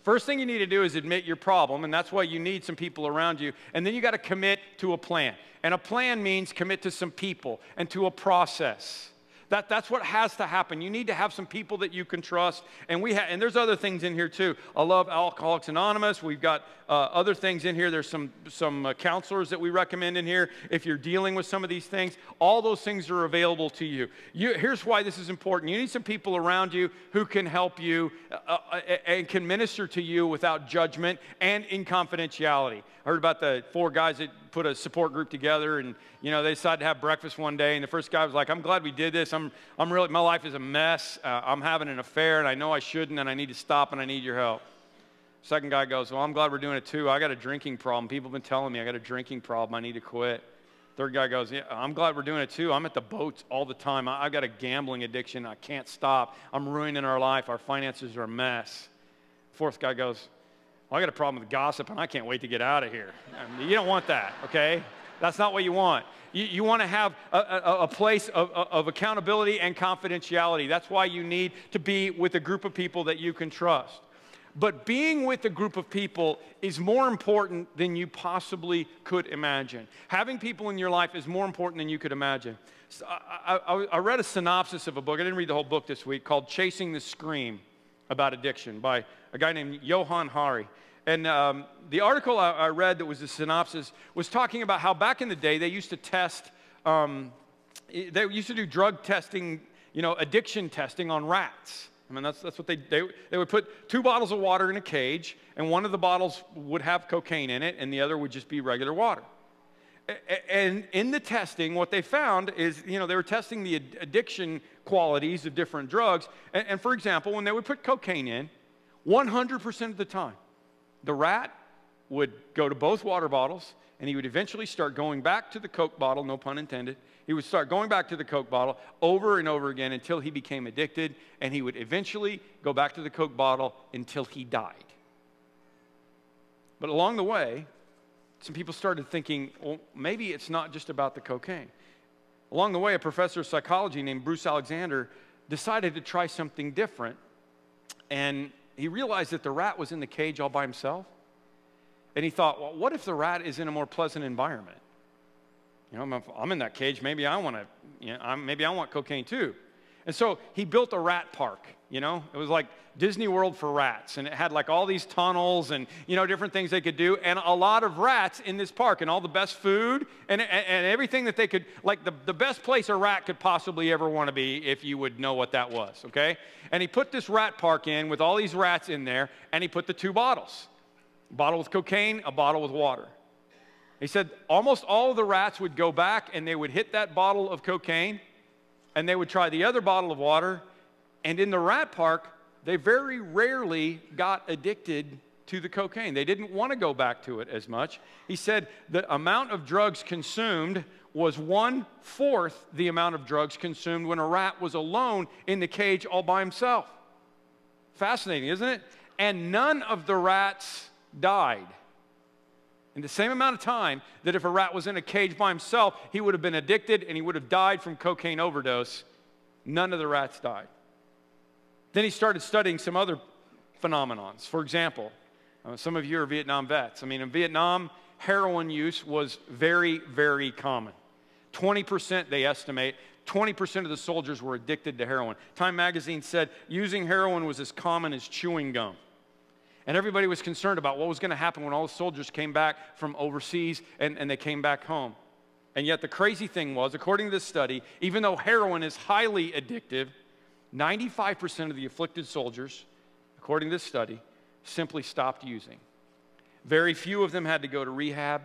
First thing you need to do is admit your problem, and that's why you need some people around you. And then you got to commit to a plan. And a plan means commit to some people and to a process. That's what has to happen. You need to have some people that you can trust. And and there's other things in here too. I love Alcoholics Anonymous. We've got other things in here. There's some counselors that we recommend in here if you're dealing with some of these things. All those things are available to you. Here's why this is important. You need some people around you who can help you and can minister to you without judgment and in confidentiality. I heard about the 4 guys that put a support group together, and they decided to have breakfast one day, and the first guy was like, "I'm glad we did this. My life is a mess. I'm having an affair, and I know I shouldn't, and I need to stop, and I need your help." Second guy goes, "Well, I'm glad we're doing it too. I got a drinking problem. People have been telling me I got a drinking problem. I need to quit." Third guy goes, "Yeah, I'm glad we're doing it too. I'm at the boats all the time. I've got a gambling addiction. I can't stop. I'm ruining our life. Our finances are a mess." Fourth guy goes, "Well, I got a problem with gossip, and I can't wait to get out of here." You don't want that, okay? That's not what you want. You want to have a place of accountability and confidentiality. That's why you need to be with a group of people that you can trust. But being with a group of people is more important than you possibly could imagine. Having people in your life is more important than you could imagine. So I read a synopsis of a book. I didn't read the whole book this week, called Chasing the Scream about addiction by a guy named Johann Hari. And the article I read that was the synopsis was talking about how back in the day they used to test, they used to do drug testing, addiction testing on rats. I mean, that's what they would put 2 bottles of water in a cage, and one of the bottles would have cocaine in it, and the other would just be regular water. And in the testing, what they found is, they were testing the addiction qualities of different drugs. And for example, when they would put cocaine in, 100% of the time, the rat would go to both water bottles, and he would eventually start going back to the Coke bottle, no pun intended. He would start going back to the Coke bottle over and over again until he became addicted, and he would eventually go back to the Coke bottle until he died. But along the way, some people started thinking, well, maybe it's not just about the cocaine. Along the way, a professor of psychology named Bruce Alexander decided to try something different, and he realized that the rat was in the cage all by himself. And he thought, well, what if the rat is in a more pleasant environment? If I'm in that cage, maybe I want cocaine too. And so he built a rat park. It was like Disney World for rats, and it had like all these tunnels and different things they could do, and a lot of rats in this park, and all the best food and everything that they could, like the best place a rat could possibly ever want to be, if you would know what that was, okay? And he put this rat park in with all these rats in there, and he put the 2 bottles, a bottle with cocaine, a bottle with water. He said almost all of the rats would go back, and they would hit that bottle of cocaine, and they would try the other bottle of water. And in the rat park, they very rarely got addicted to the cocaine. They didn't want to go back to it as much. He said the amount of drugs consumed was 1/4 the amount of drugs consumed when a rat was alone in the cage all by himself. Fascinating, isn't it? And none of the rats died. In the same amount of time that if a rat was in a cage by himself, he would have been addicted and he would have died from cocaine overdose. None of the rats died. Then he started studying some other phenomenons. For example, some of you are Vietnam vets. In Vietnam, heroin use was very, very common. 20%, they estimate, 20% of the soldiers were addicted to heroin. Time magazine said using heroin was as common as chewing gum. And everybody was concerned about what was going to happen when all the soldiers came back from overseas and they came back home. And yet the crazy thing was, according to this study, even though heroin is highly addictive, 95% of the afflicted soldiers, according to this study, simply stopped using. Very few of them had to go to rehab,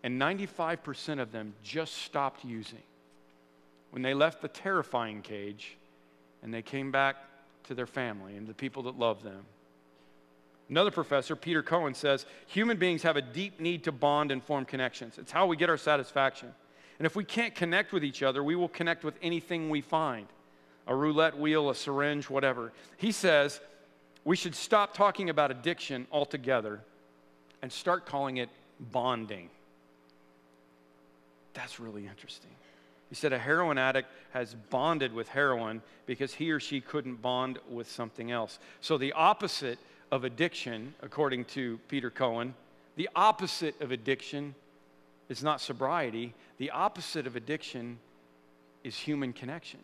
and 95% of them just stopped using when they left the terrifying cage and they came back to their family and the people that loved them. Another professor, Peter Cohen, says, human beings have a deep need to bond and form connections. It's how we get our satisfaction. And if we can't connect with each other, we will connect with anything we find. A roulette wheel, a syringe, whatever. He says we should stop talking about addiction altogether and start calling it bonding. That's really interesting. He said a heroin addict has bonded with heroin because he or she couldn't bond with something else. So the opposite of addiction, according to Peter Cohen, the opposite of addiction is not sobriety. The opposite of addiction is human connection.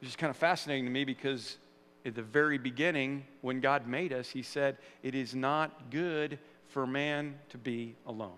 Which is kind of fascinating to me because at the very beginning, when God made us, he said, it is not good for man to be alone.